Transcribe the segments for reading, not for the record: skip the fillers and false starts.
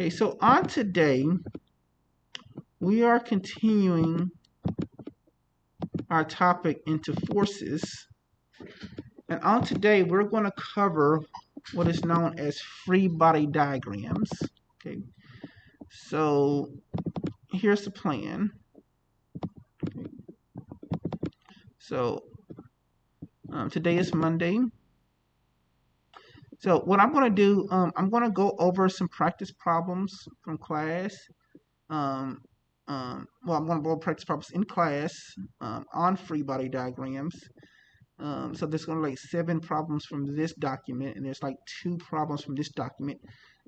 Okay, so on today, we are continuing our topic into forces. And on today, we're going to cover what is known as free body diagrams. Okay, so here's the plan. Okay. So today is Monday. So what I'm going to do, I'm going to go over some practice problems from class. Well, I'm going to go over practice problems in class on free body diagrams. So there's going to be like 7 problems from this document, and there's like 2 problems from this document.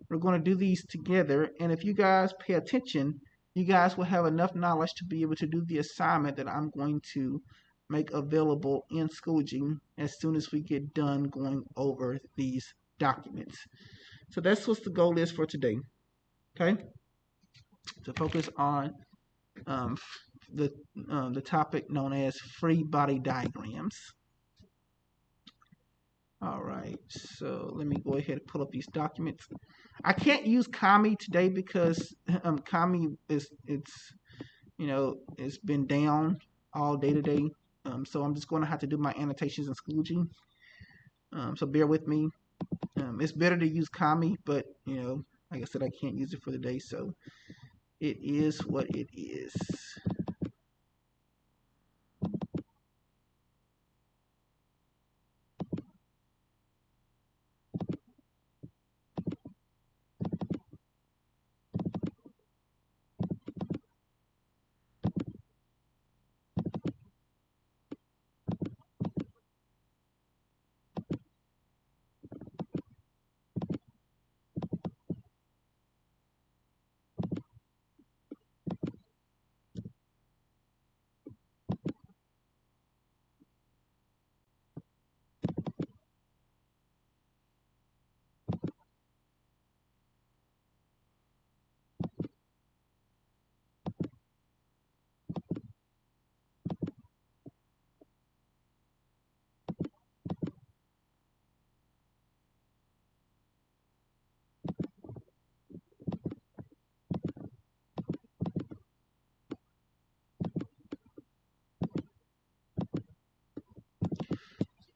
We're going to do these together, and if you guys pay attention, you guys will have enough knowledge to be able to do the assignment that I'm going to make available in Schoology as soon as we get done going over these documents. So that's what the goal is for today. Okay, to focus on um, the topic known as free body diagrams. All right, so let me go ahead and pull up these documents. I can't use Kami today because Kami it's been down all day today. So I'm just going to have to do my annotations in Schoology. So bear with me. It's better to use Kami, but like I said, I can't use it for the day, so it is what it is.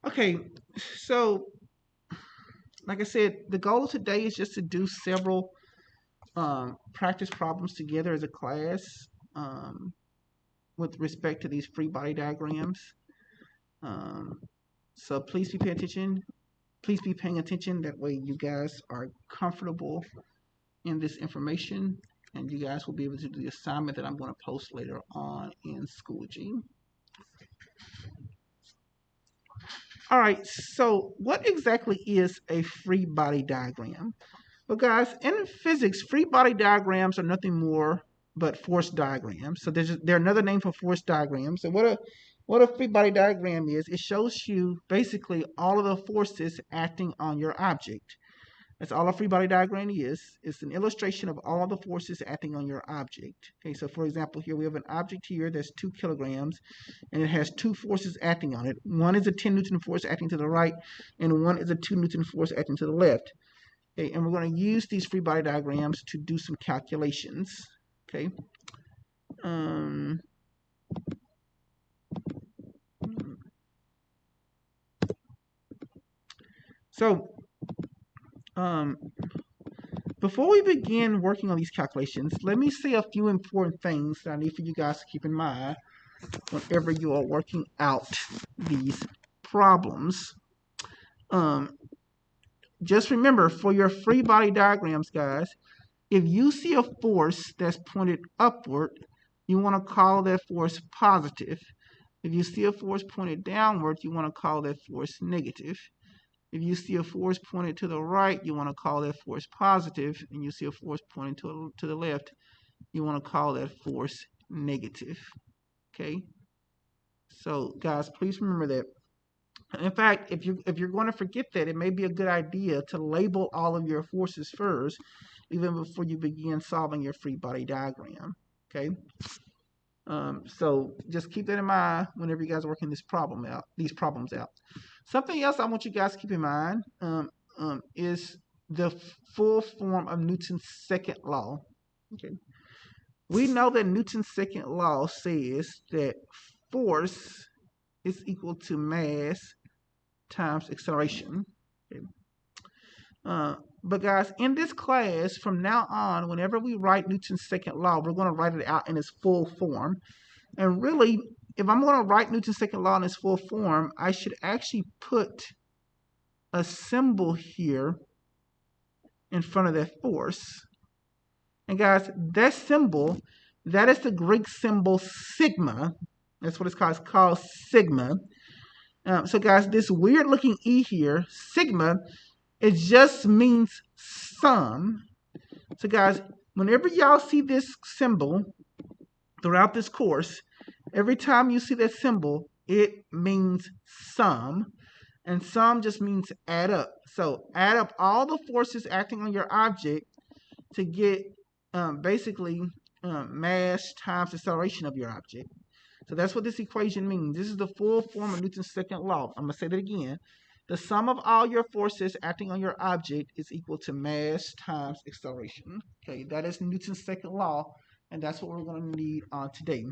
Okay, so like I said, the goal today is just to do several practice problems together as a class with respect to these free body diagrams. Um, so please be paying attention. Please be paying attention. That way you guys are comfortable in this information, and you guys will be able to do the assignment that I'm going to post later on in Schoology. All right, so what exactly is a free body diagram? Well, guys, in physics, free body diagrams are nothing more but force diagrams. So they're another name for force diagrams. So what a free body diagram is, it shows you basically all of the forces acting on your object. That's all a free body diagram is. It's an illustration of all the forces acting on your object. Okay, so for example, here we have an object here that's 2 kilograms, and it has 2 forces acting on it. One is a 10 Newton force acting to the right, and one is a 2 Newton force acting to the left. Okay, and we're going to use these free body diagrams to do some calculations. Okay. So before we begin working on these calculations, let me say a few important things that I need for you guys to keep in mind whenever you are working out these problems. Just remember, for your free body diagrams, guys, if you see a force that's pointed upward, you want to call that force positive. If you see a force pointed downward, you want to call that force negative. If you see a force pointed to the right, you want to call that force positive. And you see a force pointing to the left, you want to call that force negative. Okay? So, guys, please remember that. In fact, if you're going to forget that, it may be a good idea to label all of your forces first, even before you begin solving your free body diagram. Okay. So just keep that in mind whenever you guys are working these problems out. Something else I want you guys to keep in mind is the full form of Newton's second law. Okay. We know that Newton's second law says that force is equal to mass times acceleration. Okay. But guys, in this class, from now on, whenever we write Newton's second law, we're going to write it out in its full form. And really, if I'm going to write Newton's second law in its full form, I should actually put a symbol here in front of that force. And guys, that symbol, that is the Greek symbol sigma. That's what it's called. It's called sigma. So guys, this weird looking E here, sigma, it just means sum. So guys, whenever y'all see this symbol throughout this course, every time you see that symbol, it means sum. And sum just means add up. So add up all the forces acting on your object to get basically mass times acceleration of your object. So that's what this equation means. This is the full form of Newton's second law. I'm going to say that again. The sum of all your forces acting on your object is equal to mass times acceleration. Okay, that is Newton's second law, and that's what we're going to need today.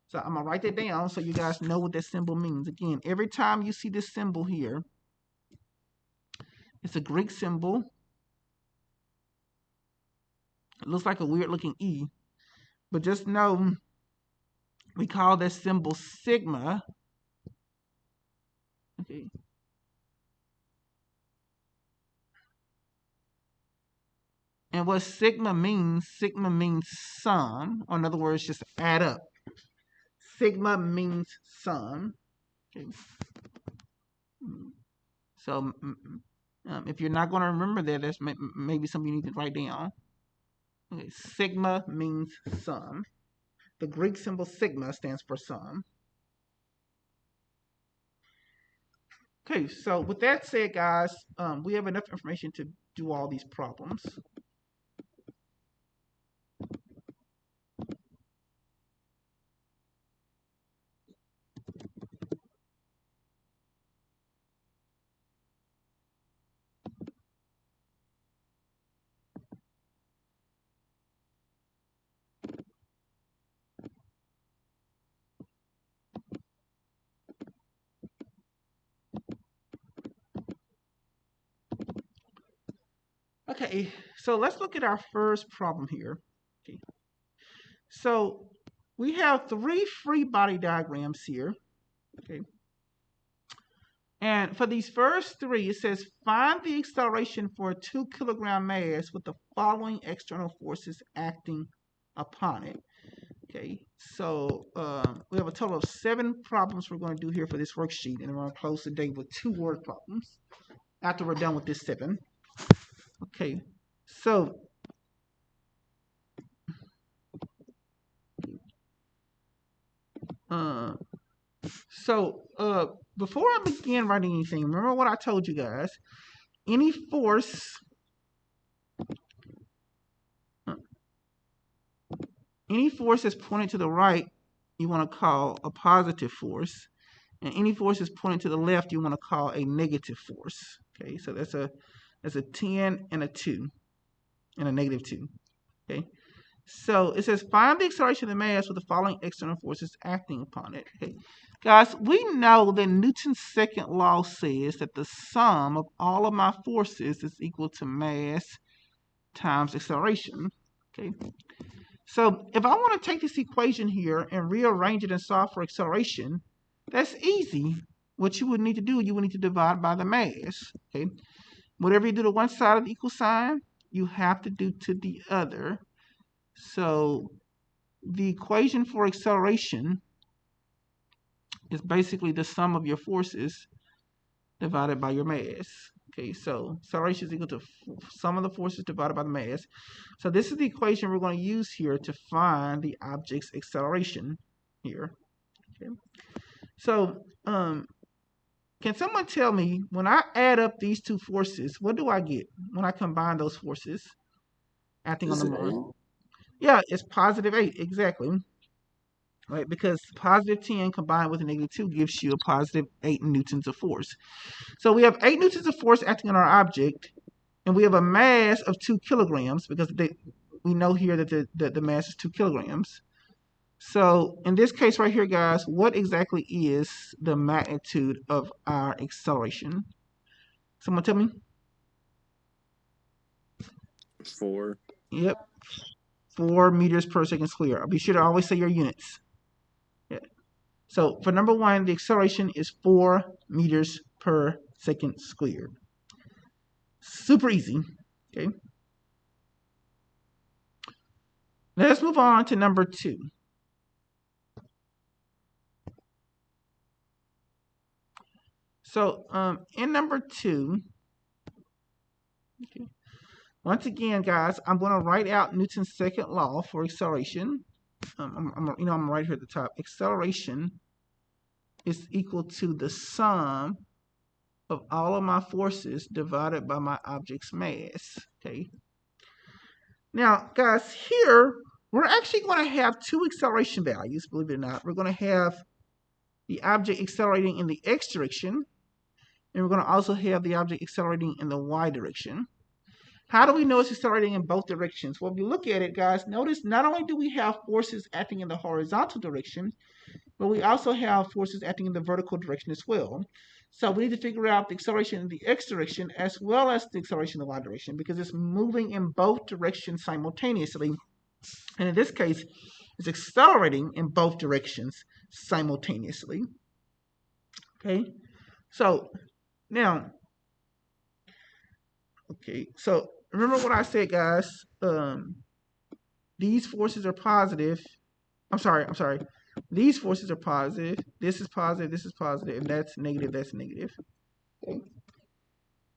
So I'm going to write that down so you guys know what that symbol means. Again, every time you see this symbol here, it's a Greek symbol. It looks like a weird looking E, but just know we call that symbol sigma. Okay. And what sigma means sum, or in other words, just add up. Sigma means sum. Okay. So if you're not going to remember that, that's maybe something you need to write down. Okay. Sigma means sum. The Greek symbol sigma stands for sum. Okay, so with that said, guys, we have enough information to do all these problems. Okay, so let's look at our first problem here. Okay. So we have 3 free body diagrams here. Okay. And for these first 3, it says find the acceleration for a 2 kilogram mass with the following external forces acting upon it. Okay, so we have a total of 7 problems we're going to do here for this worksheet, and we're going to close the day with 2 word problems after we're done with this 7. Okay, so before I begin writing anything, remember what I told you guys. Any force that's pointed to the right, you want to call a positive force, and any force that's pointed to the left, you want to call a negative force. Okay, so that's a 10 and a 2 and a negative 2. Okay, so it says find the acceleration of the mass with the following external forces acting upon it. Okay, guys, we know that Newton's second law says that the sum of all of my forces is equal to mass times acceleration. Okay, so if I want to take this equation here and rearrange it and solve for acceleration, that's easy. What you would need to do, you would need to divide by the mass. Okay, whatever you do to one side of the equal sign, you have to do to the other. So the equation for acceleration is basically the sum of your forces divided by your mass. Okay, so acceleration is equal to sum of the forces divided by the mass. So this is the equation we're going to use here to find the object's acceleration here. Okay, so can someone tell me, when I add up these 2 forces, what do I get when I combine those forces acting on the moment? Yeah, it's positive 8, exactly. Right, because positive 10 combined with a negative 2 gives you a positive 8 newtons of force. So we have 8 newtons of force acting on our object, and we have a mass of 2 kilograms because we know here that the mass is 2 kilograms. So in this case right here, guys, what exactly is the magnitude of our acceleration? Someone tell me. 4. Yep, 4 meters per second squared. I'll be sure to always say your units. Yeah. So for number 1, the acceleration is 4 meters per second squared. Super easy. Okay. Now let's move on to number 2. So in number 2, okay, once again, guys, I'm going to write out Newton's second law for acceleration. I'm right here at the top. Acceleration is equal to the sum of all of my forces divided by my object's mass. Okay. Now, guys, here we're actually going to have 2 acceleration values. Believe it or not, we're going to have the object accelerating in the x direction, and we're going to also have the object accelerating in the y direction. How do we know it's accelerating in both directions? Well, if you look at it, guys, notice not only do we have forces acting in the horizontal direction, but we also have forces acting in the vertical direction as well. So we need to figure out the acceleration in the x direction as well as the acceleration in the y direction because it's moving in both directions simultaneously. And in this case, it's accelerating in both directions simultaneously. Okay, so now, okay, so remember what I said, guys. These forces are positive. I'm sorry. These forces are positive. This is positive. This is positive. And that's negative. That's negative. Okay.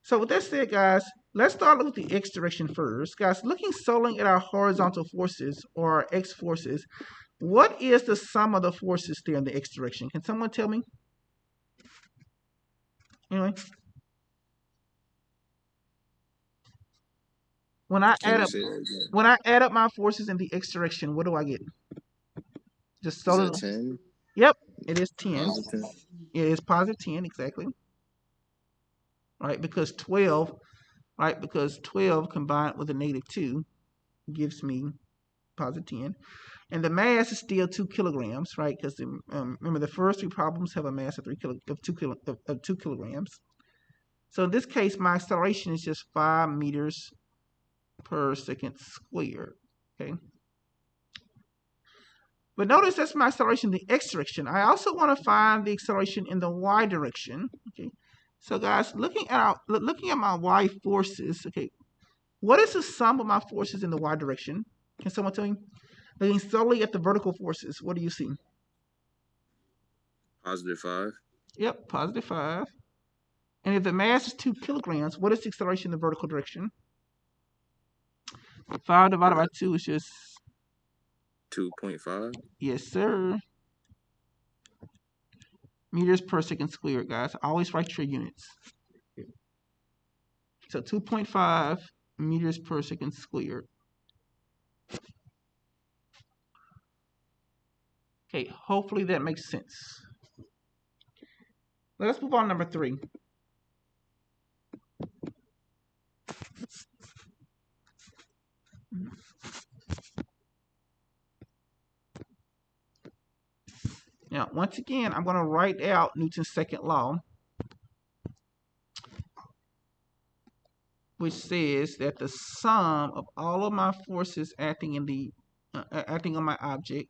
So with that said, guys, let's start with the x direction first. Guys, looking solely at our horizontal forces or our x forces, what is the sum of the forces there in the x direction? Can someone tell me? Anyway. When I add up my forces in the x direction, what do I get? Just solely. Is that 10? Yep, it is 10. Positive 10. It is positive 10, exactly. Right, because 12, right, because 12 combined with a negative 2 gives me positive 10. And the mass is still 2 kilograms, right? Because remember, the first 3 problems have a mass of 2 kilograms. So in this case, my acceleration is just 5 meters per second squared. Okay. But notice that's my acceleration in the x direction. I also want to find the acceleration in the y direction. Okay. So guys, looking at my y forces, okay, what is the sum of my forces in the y direction? Can someone tell me? Looking solely at the vertical forces, what do you see? Positive 5. Yep, positive 5. And if the mass is 2 kilograms, what is the acceleration in the vertical direction? 5 divided by 2 is just 2.5. Yes, sir. Meters per second squared, guys. Always write your units. So 2.5 meters per second squared. Okay, hopefully that makes sense. Let's move on to number 3. Now, once again, I'm going to write out Newton's second law, which says that the sum of all of my forces acting on my object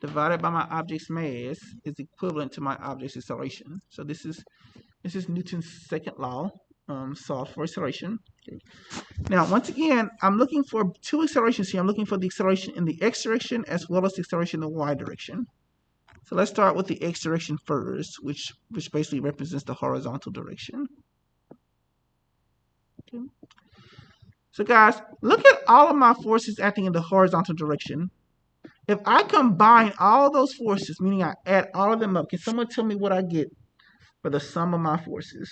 divided by my object's mass is equivalent to my object's acceleration. So this is Newton's second law, solved for acceleration. Okay. Now, once again, I'm looking for 2 accelerations here. I'm looking for the acceleration in the x direction as well as the acceleration in the y direction. So let's start with the x direction first, which basically represents the horizontal direction. Okay. So guys, look at all of my forces acting in the horizontal direction. If I combine all those forces, meaning I add all of them up, can someone tell me what I get for the sum of my forces?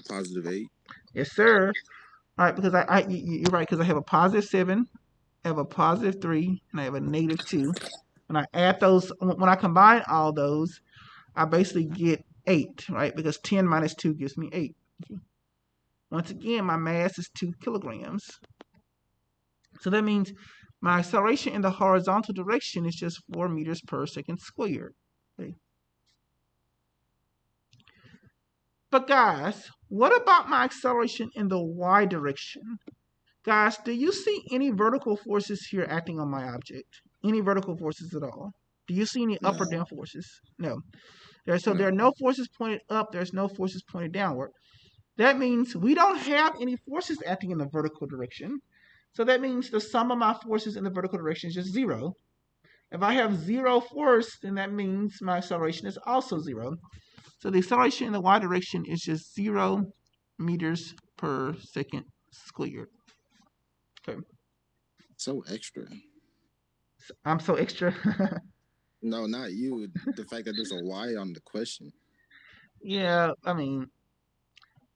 Positive 8. Yes, sir. All right, because you're right, because I have a positive 7, I have a positive 3, and I have a negative 2. When I add those, when I combine all those, I basically get 8, right? Because 10 minus 2 gives me 8. Okay. Once again, my mass is 2 kilograms. So that means my acceleration in the horizontal direction is just 4 meters per second squared. Okay. But guys, what about my acceleration in the y direction? Guys, do you see any vertical forces here acting on my object? Any vertical forces at all? Do you see any up or down forces? No. So there are no forces pointed up. There's no forces pointed downward. That means we don't have any forces acting in the vertical direction. So that means the sum of my forces in the vertical direction is just 0. If I have 0 force, then that means my acceleration is also 0. So the acceleration in the y direction is just 0 meters per second squared. Okay. So extra. I'm so extra. No, not you. The fact that there's a Y on the question. Yeah, I mean,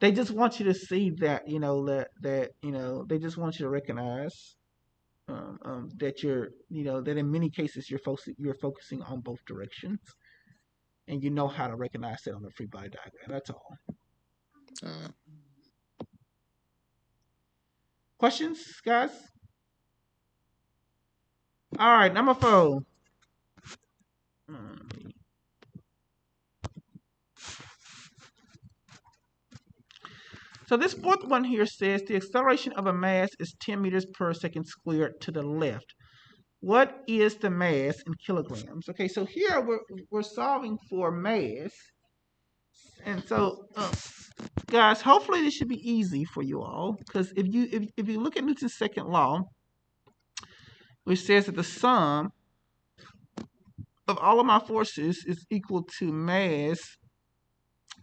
they just want you to see that, they just want you to recognize that that in many cases you're focusing on both directions, and you know how to recognize that on the free body diagram. That's all. Questions, guys? All right, number 4. So this fourth one here says the acceleration of a mass is 10 meters per second squared to the left. What is the mass in kilograms? Okay, so here we're solving for mass. And so, guys, hopefully this should be easy for you all, because if you look at Newton's second law, which says that the sum of all of my forces is equal to mass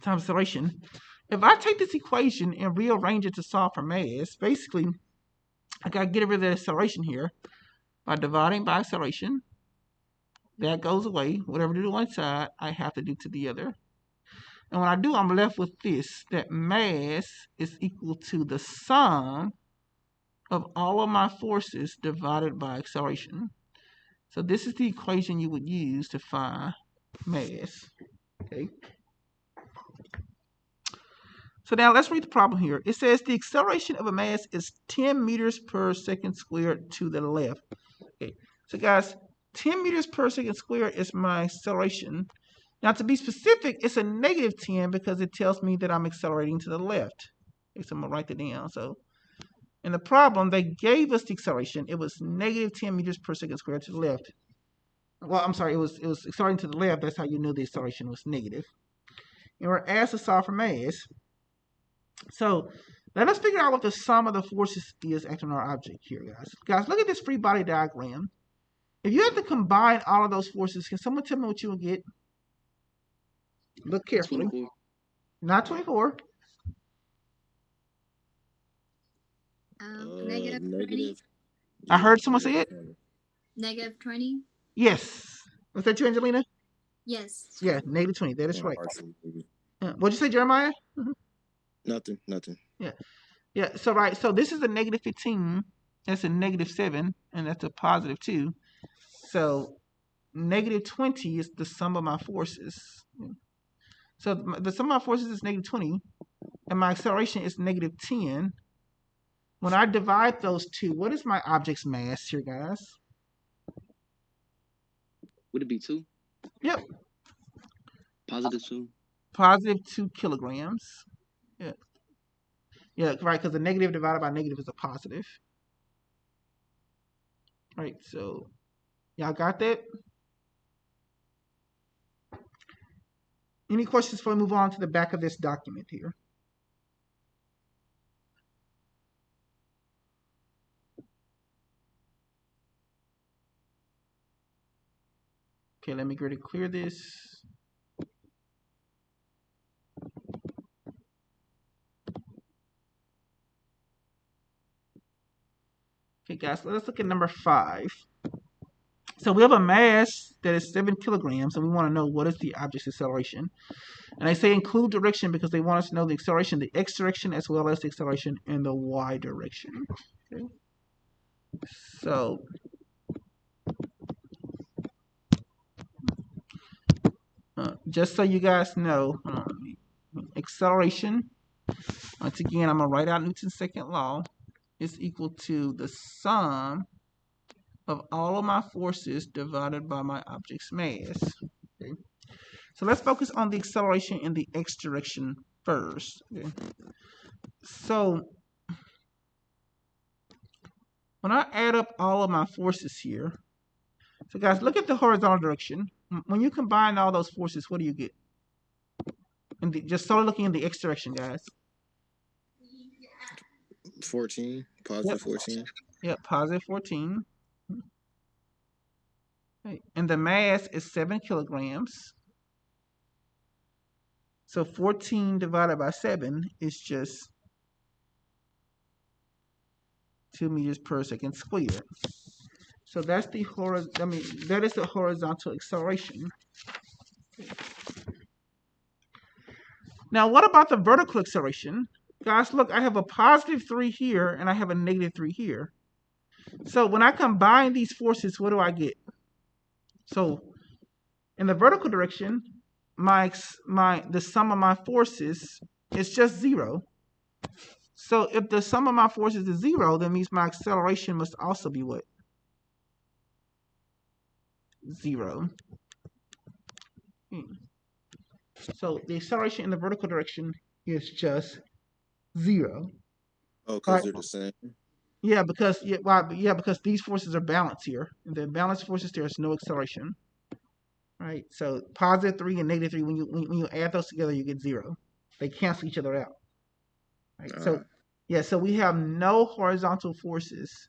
times acceleration. If I take this equation and rearrange it to solve for mass, basically, I got to get rid of the acceleration here by dividing by acceleration. That goes away. Whatever I do to one side, I have to do to the other. And when I do, I'm left with this, that mass is equal to the sum of all of my forces divided by acceleration. So this is the equation you would use to find mass. Okay. So now let's read the problem here. It says the acceleration of a mass is 10 meters per second squared to the left. Okay. So guys, 10 meters per second squared is my acceleration. Now to be specific, it's a negative 10 because it tells me that I'm accelerating to the left. Okay, so I'm going to write that down. So in the problem, they gave us the acceleration. It was negative 10 meters per second squared to the left. Well, I'm sorry, it was accelerating to the left. That's how you knew the acceleration was negative. And we're asked to solve for mass. So let us figure out what the sum of the forces is acting on our object here, guys. Guys, look at this free body diagram. If you had to combine all of those forces, can someone tell me what you will get? Look carefully. 24. Not 24. Negative 20. I heard someone say it. Negative 20. Yes. Was that you, Angelina? Yes. Yeah, negative 20. That is right. What'd you say, Jeremiah? Nothing. Yeah. So right. So this is a negative 15. That's a negative 7, and that's a positive 2. So negative 20 is the sum of my forces. So the sum of my forces is negative 20, and my acceleration is negative 10. When I divide those two, what is my object's mass here, guys? Would it be 2? Yep. Positive 2. Positive 2 kilograms. Yeah. Yeah, right, because the negative divided by negative is a positive. Right, so y'all got that? Any questions before we move on to the back of this document here? Okay, let me go to clear this. Okay, guys, let's look at number 5. So we have a mass that is 7 kilograms, and we want to know what is the object's acceleration. And they say include direction because they want us to know the acceleration in the x direction as well as the acceleration in the y direction. Okay. So just so you guys know, acceleration, once again, I'm going to write out Newton's second law, is equal to the sum of all of my forces divided by my object's mass. Okay. So let's focus on the acceleration in the x direction first. Okay. So when I add up all of my forces here, so guys, look at the horizontal direction. When you combine all those forces, what do you get? Just solely looking in the x direction, guys. 14, positive 14. Yep, positive 14. Okay. And the mass is 7 kilograms. So 14 divided by 7 is just 2 meters per second squared. So that's the that is the horizontal acceleration. Now, what about the vertical acceleration? Guys, look, I have a positive 3 here and I have a negative 3 here. So when I combine these forces, what do I get? So in the vertical direction, the sum of my forces is just 0. So if the sum of my forces is 0, that means my acceleration must also be what? 0. So the acceleration in the vertical direction is just 0. Oh, because they're the same. Yeah, because these forces are balanced here. And the balanced forces, there's no acceleration. Right? So positive 3 and negative 3, when you add those together, you get 0. They cancel each other out. Right? So so we have no horizontal forces.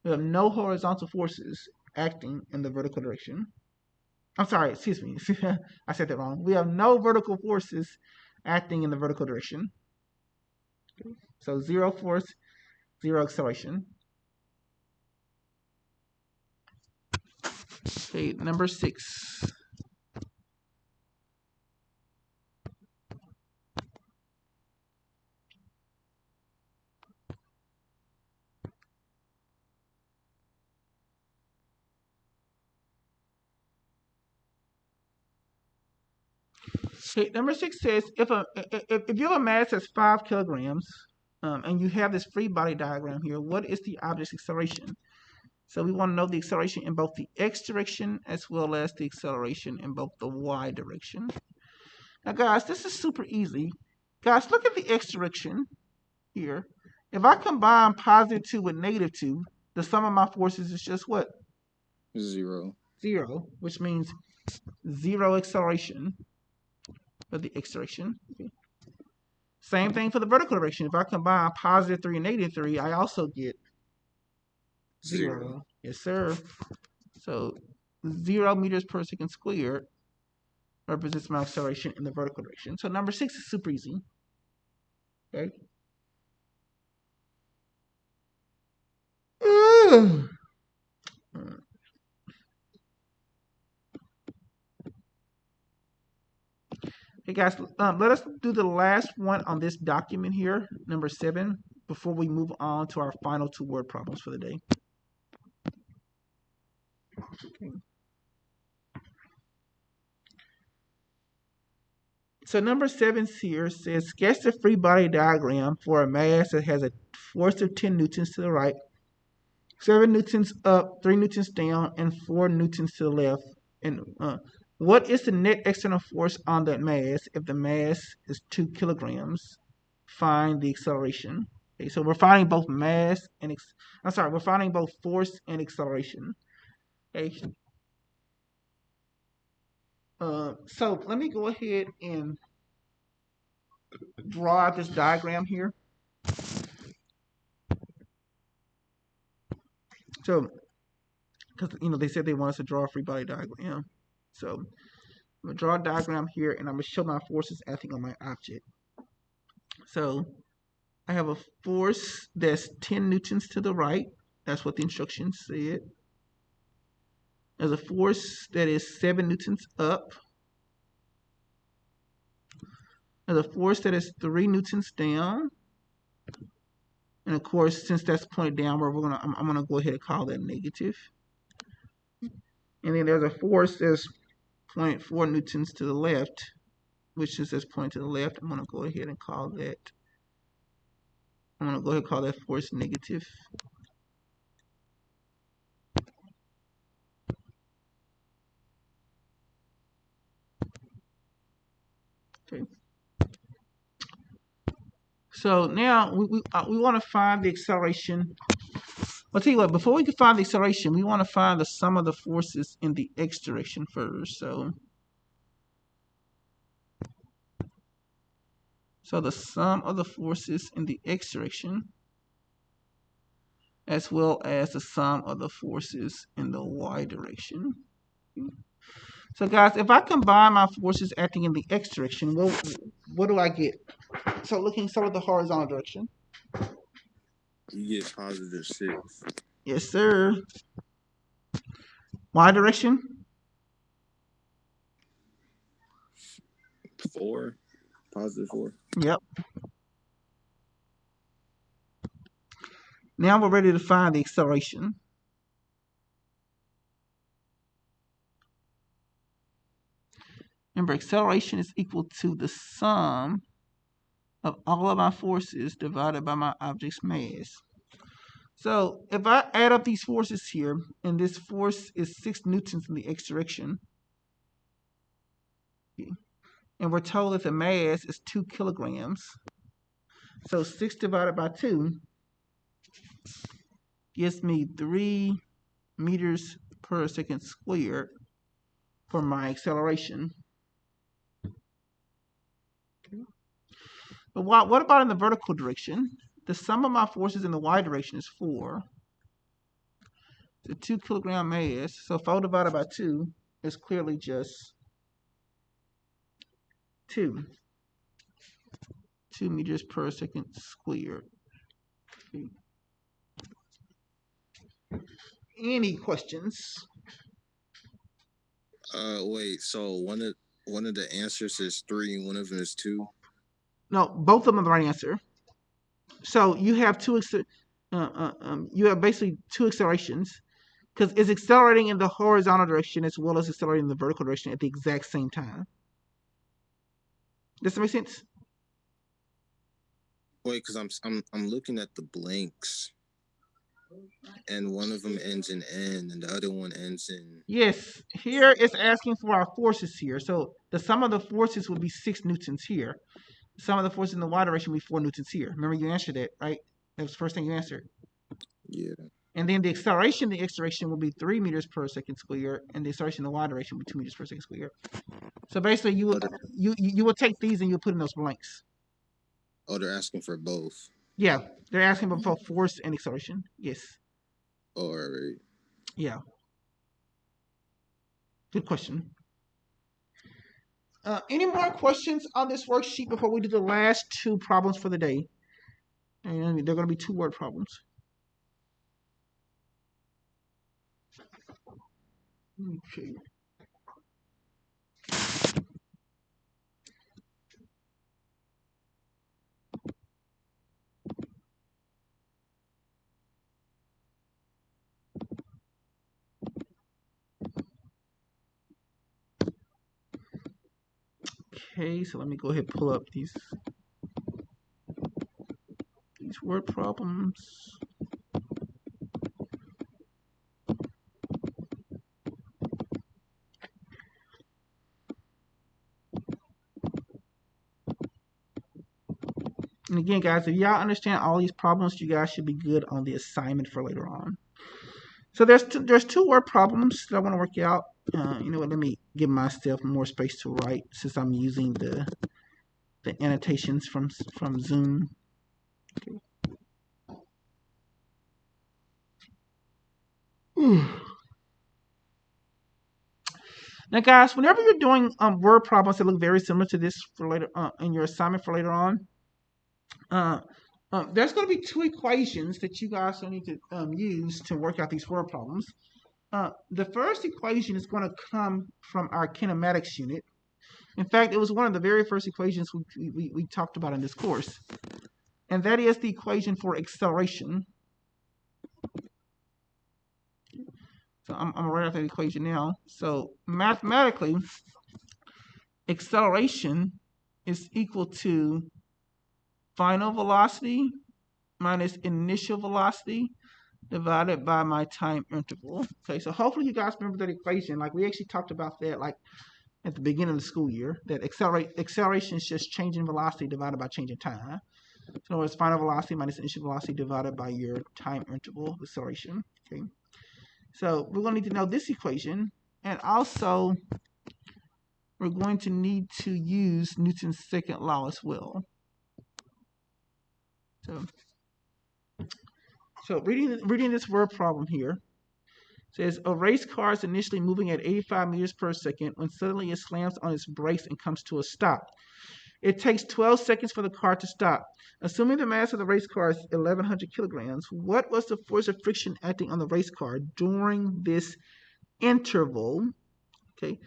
We have no horizontal forces acting in the vertical direction. I'm sorry, excuse me. I said that wrong. We have no vertical forces acting in the vertical direction. So 0 force, 0 acceleration. Okay, number 6. Okay, number 6 says if you have a mass that's 5 kilograms, and you have this free body diagram here, what is the object's acceleration? So we want to know the acceleration in both the x direction as well as the acceleration in both the y direction. Now, guys, this is super easy. Guys, look at the x direction here. If I combine positive 2 with negative 2, the sum of my forces is just what? 0. 0, which means 0 acceleration for the x direction. Okay. Same thing for the vertical direction. If I combine positive 3 and negative 3, I also get 0. Yes, sir. So 0 meters per second squared represents my acceleration in the vertical direction. So number 6 is super easy. Okay. Hey guys, let us do the last one on this document here, number 7, before we move on to our final 2 word problems for the day. Okay. So number 7 here says, sketch the free body diagram for a mass that has a force of 10 newtons to the right, 7 newtons up, 3 newtons down, and 4 newtons to the left. And what is the net external force on that mass if the mass is 2 kilograms? Find the acceleration. Okay, so we're finding both mass and we're finding both force and acceleration. Okay. So let me go ahead and draw out this diagram here. So, because they said they want us to draw a free body diagram. So I'm gonna draw a diagram here, and I'm gonna show my forces acting on my object. So I have a force that's 10 newtons to the right. That's what the instructions said. There's a force that is 7 newtons up. There's a force that is 3 newtons down. And of course, since that's pointed downward, I'm gonna go ahead and call that negative. And then there's a force that's pointed 4 newtons to the left, which is this point to the left, I'm going to go ahead and call that, force negative. Okay. So now we want to find the acceleration. I'll tell you what, before we can find the acceleration, we want to find the sum of the forces in the x direction first. So the sum of the forces in the x direction, as well as the sum of the forces in the y direction. So guys, if I combine my forces acting in the x direction, what do I get? So looking sort of the horizontal direction. You get +6. Yes, sir. Y direction? 4. +4. Yep. Now we're ready to find the acceleration. Remember, acceleration is equal to the sum of all of my forces divided by my object's mass. So if I add up these forces here, and this force is 6 newtons in the x direction, and we're told that the mass is 2 kilograms, so 6 divided by 2 gives me 3 meters per second squared for my acceleration. But what about in the vertical direction? The sum of my forces in the y direction is 4. The 2 kilogram mass, so 4 divided by 2 is clearly just 2 meters per second squared. Okay. Any questions? Wait. So one of the answers is 3, and one of them is 2. No, both of them are the right answer. So you have you have basically 2 accelerations, because it's accelerating in the horizontal direction as well as accelerating in the vertical direction at the exact same time. Does that make sense? Wait, because I'm looking at the blanks, and one of them ends in N, and the other one ends in. Yes. Here it's asking for our forces here. So the sum of the forces would be 6 newtons here. The sum of the forces in the y direction would be 4 newtons here. Remember, you answered that, right? That was the first thing you answered. Yeah. And then the acceleration in the x direction will be 3 meters per second squared, and the acceleration in the y direction will be 2 meters per second squared. So basically, you will take these and you'll put in those blanks. Oh, they're asking for both. Yeah, they're asking about force and acceleration. Yes. Oh, all right. Yeah. Good question. Any more questions on this worksheet before we do the last 2 problems for the day? And they're going to be 2-word problems. Okay. Okay, so let me go ahead and pull up these word problems. And again, guys, if y'all understand all these problems, you guys should be good on the assignment for later on. So there's 2 word problems that I want to work out. You know what? Let me give myself more space to write since I'm using the annotations from Zoom. Okay. Now, guys, whenever you're doing word problems that look very similar to this for later in your assignment for later on, there's going to be 2 equations that you guys will need to use to work out these word problems. The first equation is going to come from our kinematics unit. In fact, it was one of the very first equations we talked about in this course. And that is the equation for acceleration. So I'm going to write out that equation now. So mathematically, acceleration is equal to final velocity minus initial velocity divided by my time interval. Okay, so hopefully you guys remember that equation. Like we actually talked about that like at the beginning of the school year, that acceleration is just changing velocity divided by changing time. So in other words, final velocity minus initial velocity divided by your time interval of acceleration. Okay, so we're going to need to know this equation, and also we're going to need to use Newton's second law as well. So reading this word problem here, says a race car is initially moving at 85 meters per second when suddenly it slams on its brakes and comes to a stop. It takes 12 seconds for the car to stop. Assuming the mass of the race car is 1,100 kilograms, what was the force of friction acting on the race car during this interval? Okay,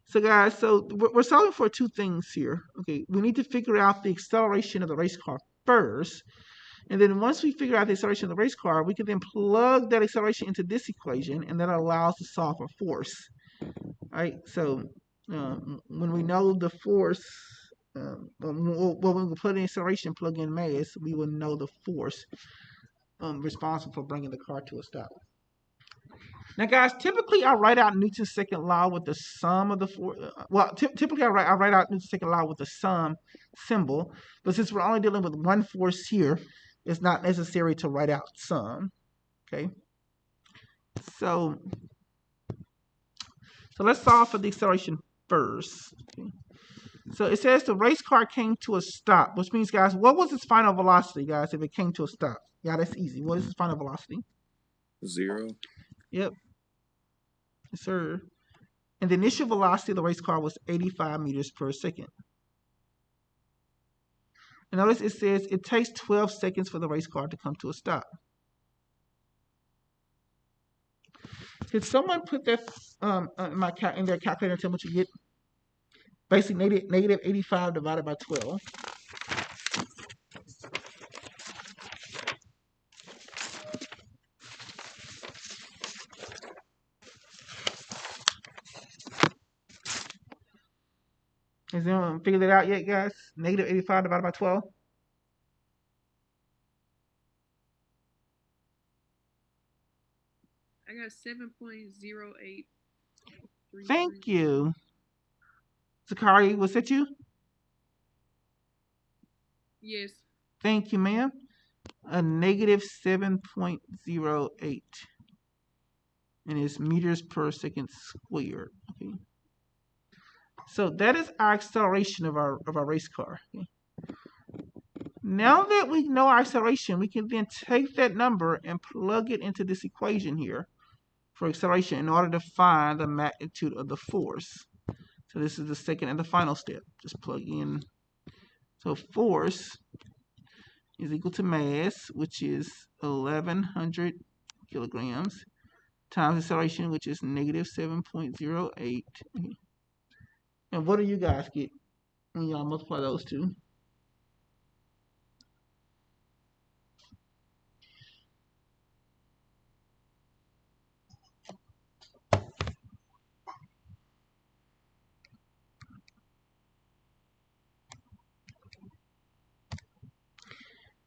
so guys, so we're solving for two things here. Okay, we need to figure out the acceleration of the race car first. And then once we figure out the acceleration of the race car, we can then plug that acceleration into this equation, and that allows us to solve for force. All right, so when we know the force, when we put in acceleration, plug in mass, we will know the force responsible for bringing the car to a stop. Now, guys, typically I write out Newton's second law with the sum of the force. Well, typically I write out Newton's second law with the sum symbol, but since we're only dealing with one force here, it's not necessary to write out sum. Okay, so let's solve for the acceleration first. Okay. So it says the race car came to a stop, which means, guys, what was its final velocity, guys, if it came to a stop? Yeah, that's easy. What is its final velocity? 0. Yep. Yes, sir. And the initial velocity of the race car was 85 meters per second. And notice it says it takes 12 seconds for the race car to come to a stop. Did someone put that in their calculator and tell me what you get? Basically, negative 85 divided by 12. Has anyone figured that out yet, guys? Negative 85 divided by 12? I got 7.08. Thank you. Zakari, was that you? Yes. Thank you, ma'am. A negative 7.08. And it's meters per second squared. Okay. So that is our acceleration of our race car. Okay. Now that we know our acceleration, we can then take that number and plug it into this equation here for acceleration in order to find the magnitude of the force. So this is the second and the final step. Just plug in. So force is equal to mass, which is 1,100 kilograms, times acceleration, which is negative 7.08. And what do you guys get when y'all multiply those two?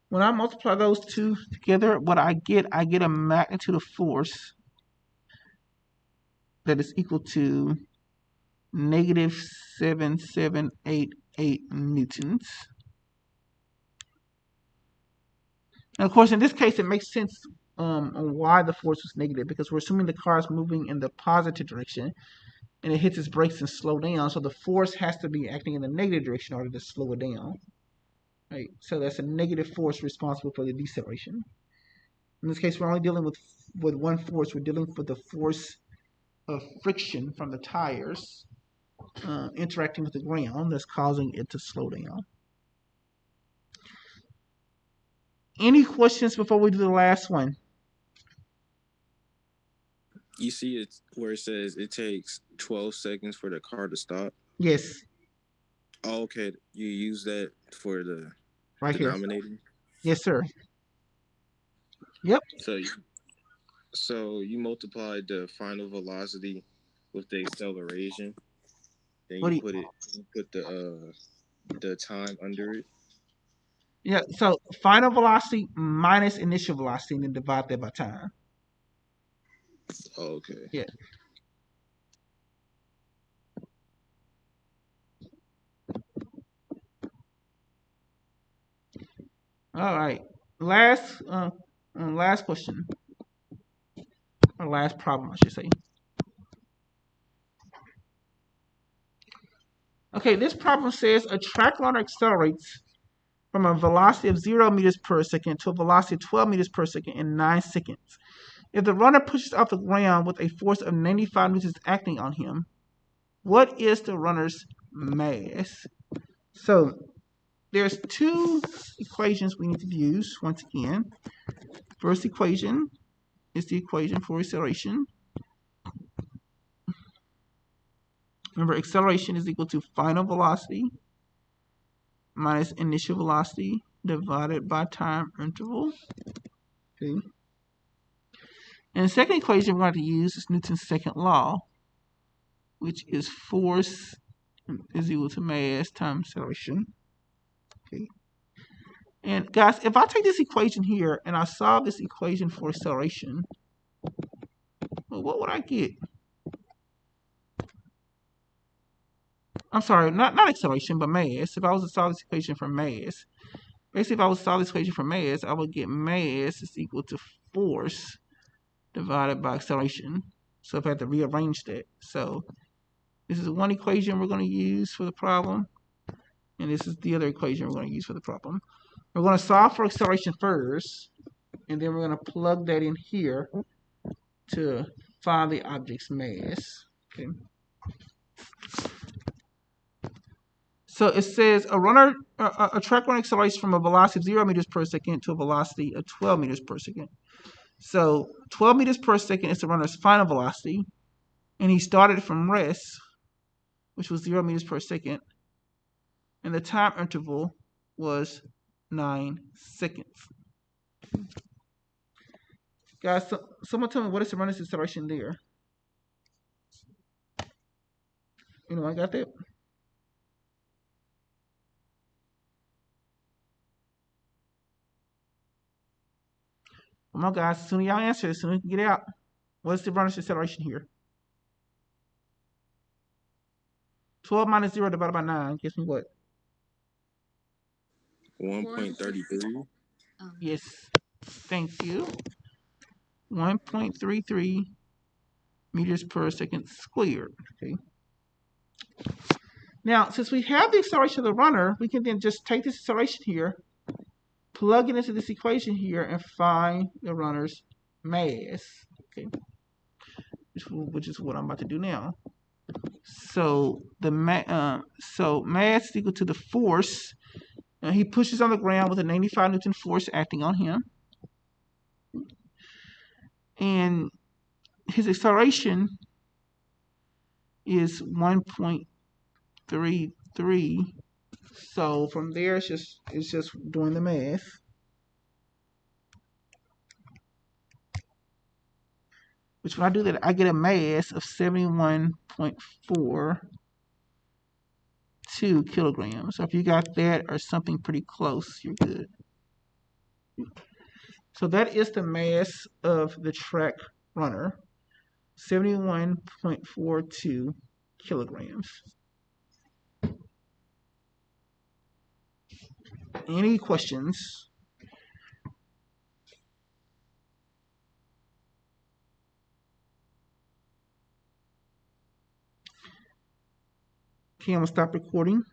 When I multiply those two together, what I get a magnitude of force that is equal to negative 7788 newtons. And of course, in this case, it makes sense on why the force was negative, because we're assuming the car is moving in the positive direction and it hits its brakes and slow down. So the force has to be acting in the negative direction in order to slow it down. Right? So that's a negative force responsible for the deceleration. In this case, we're only dealing with one force. We're dealing with the force of friction from the tires interacting with the ground that's causing it to slow down. Any questions before we do the last one? You see it where it says it takes 12 seconds for the car to stop? Yes. Oh, okay. You use that for the right denominator? Here. Yes, sir. Yep. So So you multiplied the final velocity with the acceleration, then What do you, you put the time under it. yeah, so final velocity minus initial velocity and then divide that by time. Oh, okay. Yeah. All right. Last question, or last problem, I should say. Okay, this problem says a track runner accelerates from a velocity of 0 meters per second to a velocity of 12 meters per second in 9 seconds. If the runner pushes off the ground with a force of 95 newtons acting on him, what is the runner's mass? So there's two equations we need to use once again. First equation is the equation for acceleration. Remember, acceleration is equal to final velocity minus initial velocity divided by time interval. Okay. And the second equation we're going to use is Newton's second law, which is force is equal to mass times acceleration. Okay. And guys, if I take this equation here and I solve this equation for acceleration, well, what would I get? I'm sorry, not acceleration, but mass. If I was to solve this equation for mass, basically if I was to solve this equation for mass, I would get mass is equal to force divided by acceleration. So if I had to rearrange that. So this is one equation we're going to use for the problem, and this is the other equation we're going to use for the problem. We're going to solve for acceleration first, and then we're going to plug that in here to find the object's mass. Okay. So it says a track runner accelerates from a velocity of 0 meters per second to a velocity of 12 meters per second. So 12 meters per second is the runner's final velocity, and he started from rest, which was 0 meters per second, and the time interval was 9 seconds. Guys, someone tell me what is the runner's acceleration there? Anyone got that? Come on, guys. As soon as y'all answer, as soon as you can get out. What's the runner's acceleration here? 12 minus 0 divided by 9 gives me what? 1.33. Yes. Thank you. 1.33 meters per second squared. Okay. Now, since we have the acceleration of the runner, we can then just take this acceleration here, plug it into this equation here, and find the runner's mass. Okay. Which is what I'm about to do now. So so mass is equal to the force. He pushes on the ground with a 95 Newton force acting on him, and his acceleration is 1.33. So from there, it's just doing the math. Which when I do that, I get a mass of 71.42 kilograms. So if you got that or something pretty close, you're good. So that is the mass of the track runner, 71.42 kilograms. Any questions? Okay, I'm gonna stop recording.